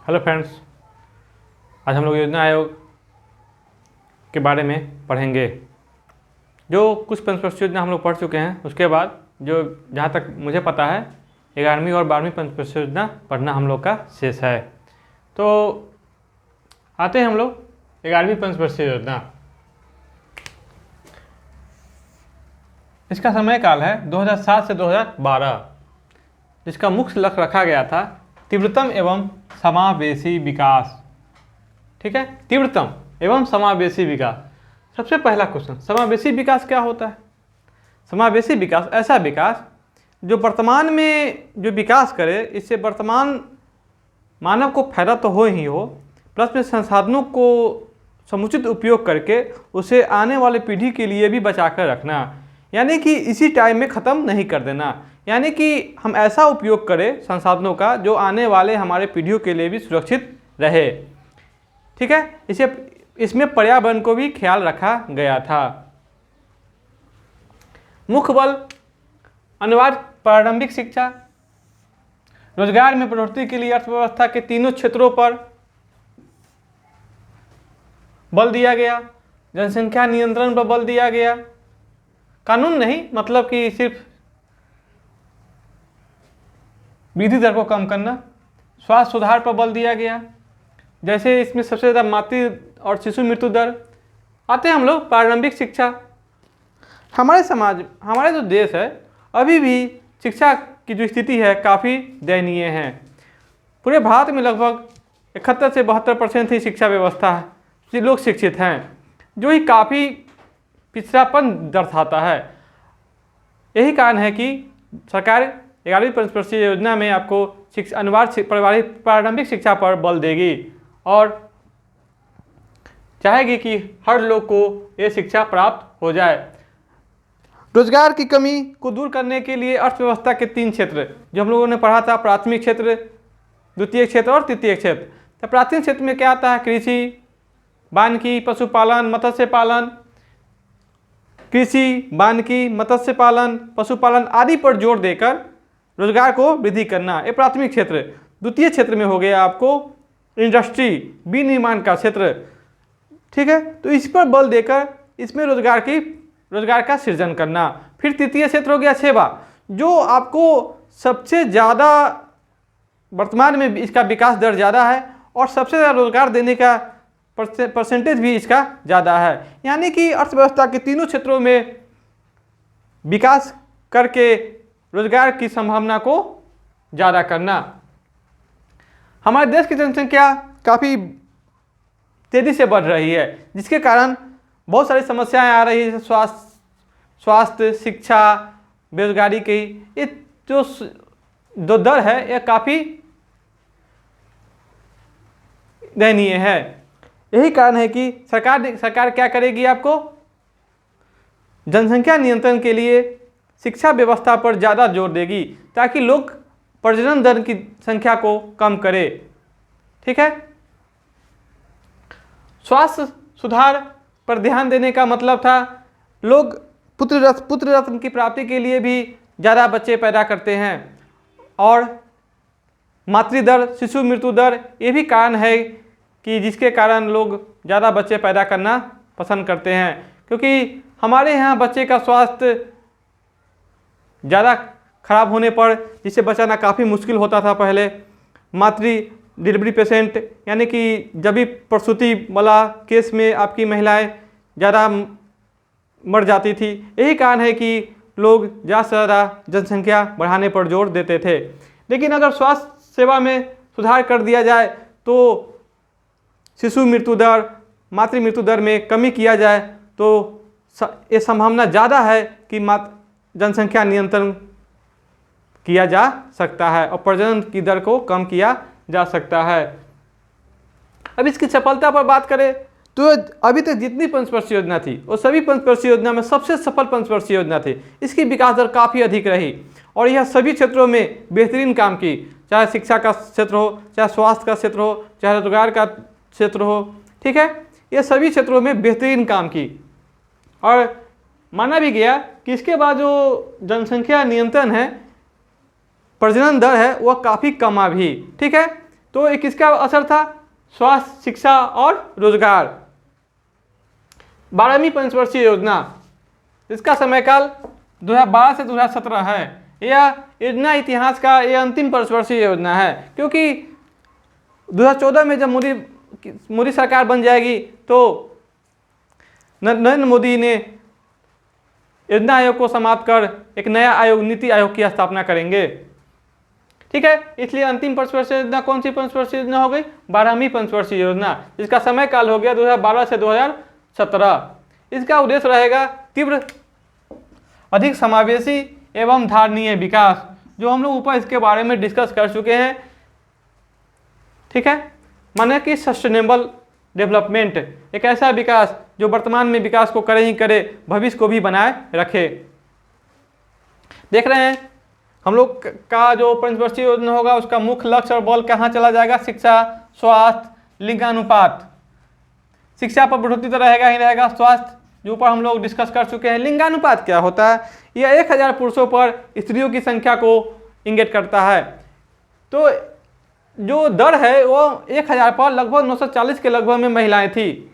Hello friends, आज हम लोग योजना आयोग के बारे में पढ़ेंगे। जो कुछ पंचवर्षीय योजना हम लोग पढ़ चुके हैं, उसके बाद जो जहाँ तक मुझे पता है 11वीं और 12वीं पंचवर्षीय योजना पढ़ना हम लोग का शेष है। तो आते हैं हम लोग 11वीं पंचवर्षीय योजना। इसका समय काल है 2007 से 2012, जिसका मुख्य लक्ष्य रखा गया था तीव्रतम एवं समावेशी विकास। ठीक है, तीव्रतम एवं समावेशी विकास। सबसे पहला क्वेश्चन, समावेशी विकास क्या होता है? समावेशी विकास ऐसा विकास जो वर्तमान में जो विकास करे, इससे वर्तमान मानव को फायदा तो हो ही हो, प्लस में संसाधनों को समुचित उपयोग करके उसे आने वाले पीढ़ी के लिए भी बचा कर रखना, यानी कि इसी टाइम में ख़त्म नहीं कर देना। यानी कि हम ऐसा उपयोग करें संसाधनों का जो आने वाले हमारे पीढ़ियों के लिए भी सुरक्षित रहे। ठीक है, इसमें पर्यावरण को भी ख्याल रखा गया था। मुख्य बल अनिवार्य प्रारंभिक शिक्षा, रोजगार में बढ़ोतरी के लिए अर्थव्यवस्था के तीनों क्षेत्रों पर बल दिया गया, जनसंख्या नियंत्रण पर बल दिया गया। कानून नहीं, मतलब कि सिर्फ वृद्धि दर को कम करना। स्वास्थ्य सुधार पर बल दिया गया, जैसे इसमें सबसे ज़्यादा मातृ और शिशु मृत्यु दर। आते हैं हम लोग प्रारंभिक शिक्षा। हमारे समाज, हमारे जो देश है, अभी भी शिक्षा की जो स्थिति है काफ़ी दयनीय है। पूरे भारत में लगभग 71 से 72% ही शिक्षा व्यवस्था है जो लोग शिक्षित हैं, जो ही काफ़ी पिछड़ापन दर्शाता है। यही कारण है कि सरकार 11वीं पंचवर्षीय योजना में आपको अनिवार्य प्रारंभिक शिक्षा पर बल देगी और चाहेगी कि हर लोग को ये शिक्षा प्राप्त हो जाए। रोजगार की कमी को दूर करने के लिए अर्थव्यवस्था के 3 क्षेत्र जो हम लोगों ने पढ़ा था, प्राथमिक क्षेत्र, द्वितीय क्षेत्र और तृतीय क्षेत्र। तो प्राथमिक क्षेत्र में क्या आता है? कृषि, वानिकी, पशुपालन, मत्स्य पालन, कृषि, वानिकी, मत्स्य पालन, पशुपालन आदि पर जोर देकर रोजगार को वृद्धि करना, ये प्राथमिक क्षेत्र। द्वितीय क्षेत्र में हो गया आपको इंडस्ट्री, विनिर्माण का क्षेत्र। ठीक है, तो इस पर बल देकर इसमें रोजगार का सृजन करना। फिर तृतीय क्षेत्र हो गया सेवा, जो आपको सबसे ज़्यादा वर्तमान में इसका विकास दर ज़्यादा है और सबसे ज़्यादा रोजगार देने का परसेंटेज भी इसका ज़्यादा है। यानी कि अर्थव्यवस्था के तीनों क्षेत्रों में विकास करके रोजगार की संभावना को ज़्यादा करना। हमारे देश की जनसंख्या काफ़ी तेज़ी से बढ़ रही है, जिसके कारण बहुत सारी समस्याएं आ रही है। स्वास्थ्य, शिक्षा, बेरोजगारी की ये जो दर है, यह काफ़ी दयनीय है। यही कारण है कि सरकार क्या करेगी? आपको जनसंख्या नियंत्रण के लिए शिक्षा व्यवस्था पर ज़्यादा जोर देगी, ताकि लोग प्रजनन दर की संख्या को कम करें। ठीक है, स्वास्थ्य सुधार पर ध्यान देने का मतलब था लोग पुत्र रत्न की प्राप्ति के लिए भी ज़्यादा बच्चे पैदा करते हैं, और मातृदर, शिशु मृत्यु दर ये भी कारण है कि जिसके कारण लोग ज़्यादा बच्चे पैदा करना पसंद करते हैं, क्योंकि हमारे यहाँ बच्चे का स्वास्थ्य ज़्यादा खराब होने पर जिसे बचाना काफ़ी मुश्किल होता था पहले। मातृ डिलीवरी पेशेंट, यानी कि जब भी प्रसूति वाला केस में आपकी महिलाएं ज़्यादा मर जाती थी। यही कारण है कि लोग ज़्यादा से ज़्यादा जनसंख्या बढ़ाने पर जोर देते थे। लेकिन अगर स्वास्थ्य सेवा में सुधार कर दिया जाए तो शिशु मृत्यु दर, मातृ मृत्यु दर में कमी किया जाए तो ये संभावना ज़्यादा है कि जनसंख्या नियंत्रण किया जा सकता है और प्रजनन की दर को कम किया जा सकता है। अब इसकी सफलता पर बात करें तो अभी तक जितनी पंचवर्षीय योजना थी वो सभी पंचवर्षीय योजना में सबसे सफल पंचवर्षीय योजना थी। इसकी विकास दर काफ़ी अधिक रही और यह सभी क्षेत्रों में बेहतरीन काम की, चाहे शिक्षा का क्षेत्र हो, चाहे स्वास्थ्य का क्षेत्र हो, चाहे रोजगार का क्षेत्र हो। ठीक है, ये सभी क्षेत्रों में बेहतरीन काम की और माना भी गया कि इसके बाद जो जनसंख्या नियंत्रण है, प्रजनन दर है, वह काफ़ी कम भी। ठीक है, तो एक किसका असर था? स्वास्थ्य, शिक्षा और रोजगार। 12वीं पंचवर्षीय योजना, इसका समय काल 2012 से 2017 है। यह योजना इतिहास का यह अंतिम पंचवर्षीय योजना है, क्योंकि 2014 में जब मोदी सरकार बन जाएगी तो नरेंद्र मोदी ने योजना आयोग को समाप्त कर एक नया आयोग, नीति आयोग की स्थापना करेंगे। ठीक है, इसलिए अंतिम पंचवर्षीय योजना कौन सी पंचवर्षीय योजना हो गई? 12वीं पंचवर्षीय योजना, जिसका समय काल हो गया 2012 से 2017। इसका उद्देश्य रहेगा तीव्र, अधिक समावेशी एवं धारणीय विकास, जो हम लोग ऊपर इसके बारे में डिस्कस कर चुके हैं। ठीक है, माने कि सस्टेनेबल डेवलपमेंट, एक ऐसा विकास जो वर्तमान में विकास को करे ही करे, भविष्य को भी बनाए रखे। देख रहे हैं हम लोग का जो पंचवर्षीय योजना होगा उसका मुख्य लक्ष्य और बल कहाँ चला जाएगा? शिक्षा, स्वास्थ्य, लिंगानुपात। शिक्षा पर बढ़ोतरी तो रहेगा ही रहेगा। स्वास्थ्य जो ऊपर हम लोग डिस्कस कर चुके हैं। लिंगानुपात क्या होता है? यह 1000 पुरुषों पर स्त्रियों की संख्या को इंगित करता है। तो जो दर है वो 1000 पर लगभग 940 के लगभग में महिलाएं थी,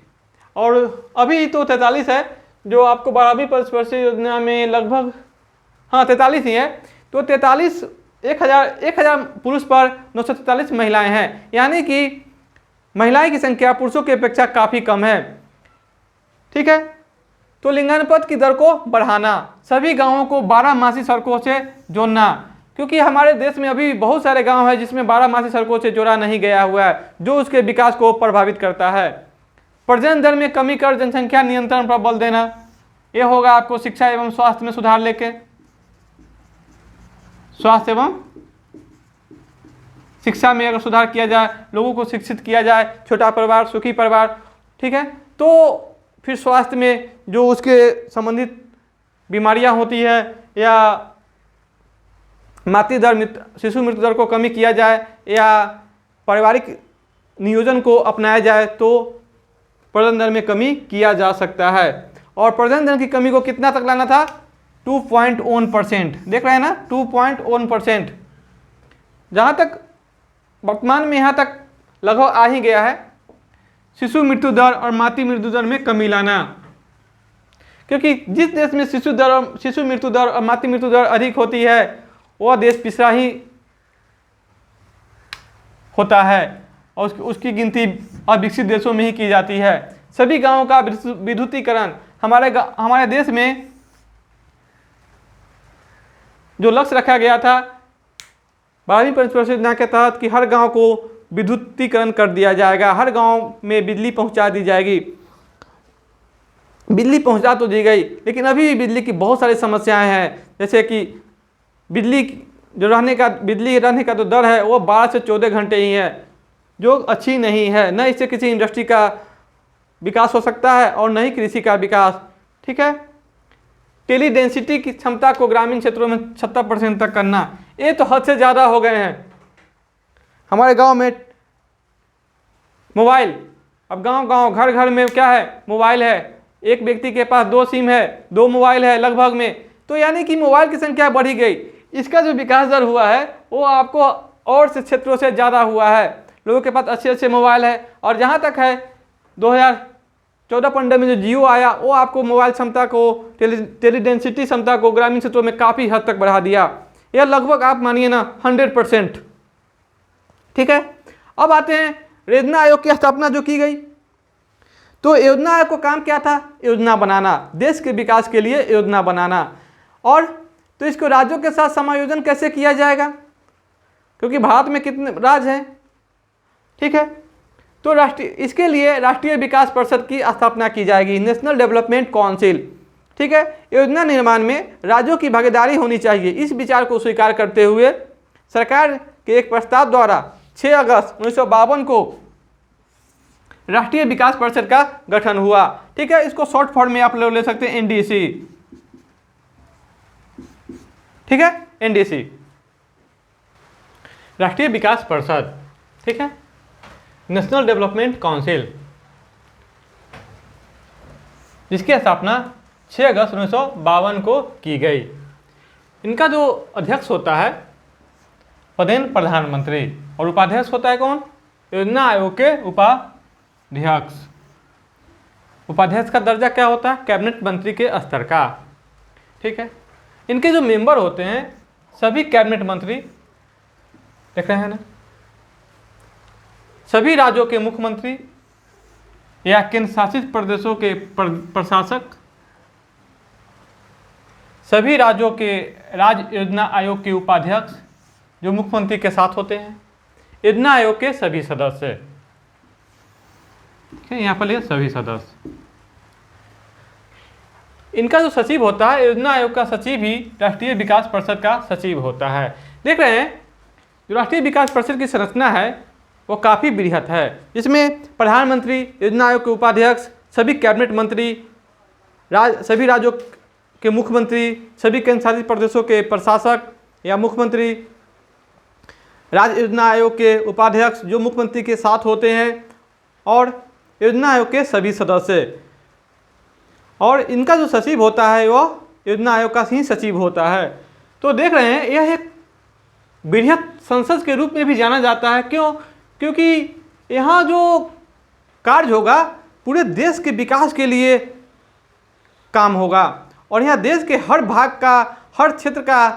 और अभी तो 43 है, जो आपको 12वीं पंचवर्षीय योजना में लगभग 43 ही है। तो 1000 पुरुष पर 943 महिलाएं हैं, यानी कि महिलाएं की संख्या पुरुषों की अपेक्षा काफ़ी कम है। ठीक है, तो लिंगानुपात की दर को बढ़ाना, सभी गांवों को 12मासी सड़कों से जोड़ना, क्योंकि हमारे देश में अभी बहुत सारे गांव हैं जिसमें 12मासी सड़कों से जोड़ा नहीं गया हुआ है, जो उसके विकास को प्रभावित करता है। प्रजनन दर में कमी कर जनसंख्या नियंत्रण पर बल देना, यह होगा आपको शिक्षा एवं स्वास्थ्य में सुधार लेके, स्वास्थ्य एवं शिक्षा में अगर सुधार किया जाए, लोगों को शिक्षित किया जाए, छोटा परिवार सुखी परिवार। ठीक है, तो फिर स्वास्थ्य में जो उसके संबंधित बीमारियां होती है, या शिशु मृत्यु दर को कमी किया जाए, या पारिवारिक नियोजन को अपनाया जाए, तो प्रजनन दर में कमी किया जा सकता है। और प्रजनन दर की कमी को कितना तक लाना था? 2.1%। देख रहे हैं ना, 2.1%। जहाँ तक वर्तमान में यहाँ तक लगभग आ ही गया है। शिशु मृत्यु दर और मातृ मृत्यु दर में कमी लाना, क्योंकि जिस देश में शिशु मृत्यु दर और मातृ मृत्यु दर अधिक होती है वह देश पिछड़ा ही होता है, और उसकी गिनती अविकसित देशों में ही की जाती है। सभी गांवों का विद्युतीकरण, हमारे देश में जो लक्ष्य रखा गया था 12वीं पंचवर्षीय योजना के तहत कि हर गांव को विद्युतीकरण कर दिया जाएगा, हर गांव में बिजली पहुंचा दी जाएगी। बिजली पहुंचा तो दी गई, लेकिन अभी भी बिजली की बहुत सारी समस्याएं हैं, जैसे कि बिजली रहने का जो दर है वो 12 से 14 घंटे ही है, जो अच्छी नहीं है। न इससे किसी इंडस्ट्री का विकास हो सकता है और न ही कृषि का विकास। ठीक है, टेली डेंसिटी की क्षमता को ग्रामीण क्षेत्रों में 70% तक करना, ये तो हद से ज़्यादा हो गए हैं। हमारे गांव में मोबाइल, अब गांव घर घर में क्या है? मोबाइल है। एक व्यक्ति के पास 2 सिम है, 2 मोबाइल है लगभग में, तो यानी कि मोबाइल की संख्या बढ़ी गई। इसका जो विकास दर हुआ है वो आपको और से क्षेत्रों से ज़्यादा हुआ है। लोगों के पास अच्छे मोबाइल है, और जहाँ तक है 2014-15 में जो जियो आया वो आपको मोबाइल क्षमता को, टेली डेंसिटी क्षमता को ग्रामीण क्षेत्रों में काफ़ी हद तक बढ़ा दिया। यह लगभग आप मानिए ना 100%। ठीक है, अब आते हैं योजना आयोग की स्थापना जो की गई। तो योजना आयोग का काम क्या था? योजना बनाना, देश के विकास के लिए योजना बनाना। और तो इसको राज्यों के साथ समायोजन कैसे किया जाएगा, क्योंकि भारत में कितने राज्य हैं? ठीक है, तो इसके लिए राष्ट्रीय विकास परिषद की स्थापना की जाएगी, नेशनल डेवलपमेंट काउंसिल। ठीक है, योजना निर्माण में राज्यों की भागीदारी होनी चाहिए। इस विचार को स्वीकार करते हुए सरकार के एक प्रस्ताव द्वारा 6 अगस्त 1952 को राष्ट्रीय विकास परिषद का गठन हुआ। ठीक है, इसको शॉर्ट फॉर्म में आप लोग ले सकते हैं एनडीसी। ठीक है, एनडीसी, राष्ट्रीय विकास परिषद। ठीक है, नेशनल डेवलपमेंट काउंसिल, जिसकी स्थापना 6 अगस्त 1952 को की गई। इनका जो अध्यक्ष होता है पदेन प्रधानमंत्री। और उपाध्यक्ष होता है कौन? योजना आयोग के उपाध्यक्ष। उपाध्यक्ष का दर्जा क्या होता है? कैबिनेट मंत्री के स्तर का। ठीक है, इनके जो मेंबर होते हैं सभी कैबिनेट मंत्री, देख रहे हैं ना, सभी राज्यों के मुख्यमंत्री या केंद्र शासित प्रदेशों के प्रशासक, सभी राज्यों के राज्य योजना आयोग के उपाध्यक्ष जो मुख्यमंत्री के साथ होते हैं, योजना आयोग के सभी सदस्य। ठीक है, यहाँ पर लिया सभी सदस्य। इनका जो सचिव होता है, योजना आयोग का सचिव ही राष्ट्रीय विकास परिषद का सचिव होता है। देख रहे हैं, जो राष्ट्रीय विकास परिषद की संरचना है वो काफ़ी बृहत है, जिसमें प्रधानमंत्री, योजना आयोग के उपाध्यक्ष, सभी कैबिनेट मंत्री, सभी राज्यों के मुख्यमंत्री, सभी केंद्र शासित प्रदेशों के प्रशासक या मुख्यमंत्री, राज्य योजना आयोग के उपाध्यक्ष जो मुख्यमंत्री के साथ होते हैं, और योजना आयोग के सभी सदस्य। और इनका जो सचिव होता है वह योजना आयोग का ही सचिव होता है। तो देख रहे हैं, यह एक बृहत संसद के रूप में भी जाना जाता है। क्यों? क्योंकि यहाँ जो कार्य होगा पूरे देश के विकास के लिए काम होगा, और यहाँ देश के हर भाग का, हर क्षेत्र का,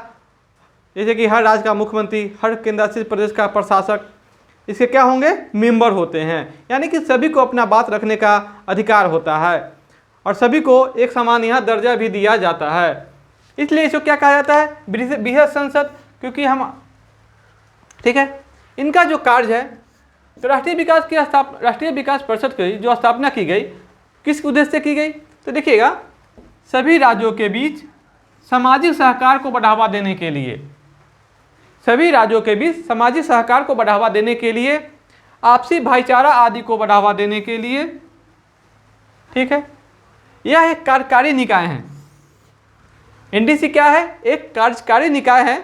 जैसे कि हर राज्य का मुख्यमंत्री, हर केंद्र शासित प्रदेश का प्रशासक, इसके क्या होंगे? मेंबर होते हैं। यानी कि सभी को अपना बात रखने का अधिकार होता है, और सभी को एक समान यहाँ दर्जा भी दिया जाता है। इसलिए इसको क्या कहा जाता है? बृहत संसद। क्योंकि हम, ठीक है, इनका जो कार्य है, तो राष्ट्रीय विकास परिषद की जो स्थापना की गई किस उद्देश्य से की गई? तो देखिएगा, सभी राज्यों के बीच सामाजिक सहकार को बढ़ावा देने के लिए, सभी राज्यों के बीच सामाजिक सहकार को बढ़ावा देने के लिए, आपसी भाईचारा आदि को बढ़ावा देने के लिए, ठीक है, यह एक कार्यकारी निकाय है। एनडीसी क्या है? एक कार्यकारी निकाय है।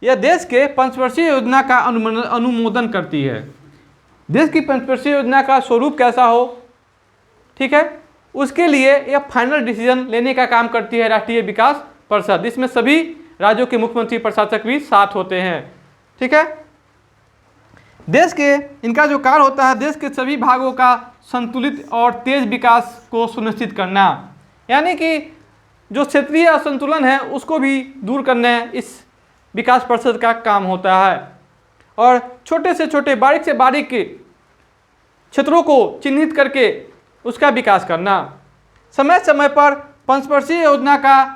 यह देश के पंचवर्षीय योजना का अनुमोदन करती है। देश की पंचवर्षीय योजना का स्वरूप कैसा हो, ठीक है, उसके लिए यह फाइनल डिसीजन लेने का काम करती है राष्ट्रीय विकास परिषद। इसमें सभी राज्यों के मुख्यमंत्री, प्रशासक भी साथ होते हैं। ठीक है, देश के, इनका जो कार्य होता है, देश के सभी भागों का संतुलित और तेज विकास को सुनिश्चित करना, यानी कि जो क्षेत्रीय असंतुलन है उसको भी दूर करना इस विकास परिषद का काम होता है। और छोटे से छोटे, बारीक से बारीक क्षेत्रों को चिन्हित करके उसका विकास करना, समय समय पर पंचवर्षीय योजना का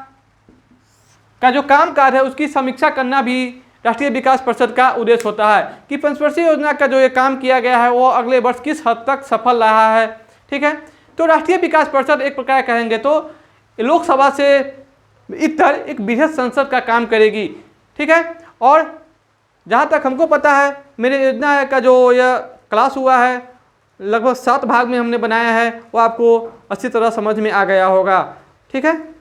जो काम काज है उसकी समीक्षा करना भी राष्ट्रीय विकास परिषद का उद्देश्य होता है कि पंचवर्षीय योजना का जो ये काम किया गया है वो अगले वर्ष किस हद तक सफल रहा है। ठीक है, तो राष्ट्रीय विकास परिषद एक प्रकार कहेंगे तो लोकसभा से इतर एक बृहत संसद का काम करेगी। ठीक है, और जहाँ तक हमको पता है, मेरे योजना का जो यह क्लास हुआ है लगभग 7 भाग में हमने बनाया है, वो आपको अच्छी तरह समझ में आ गया होगा। ठीक है।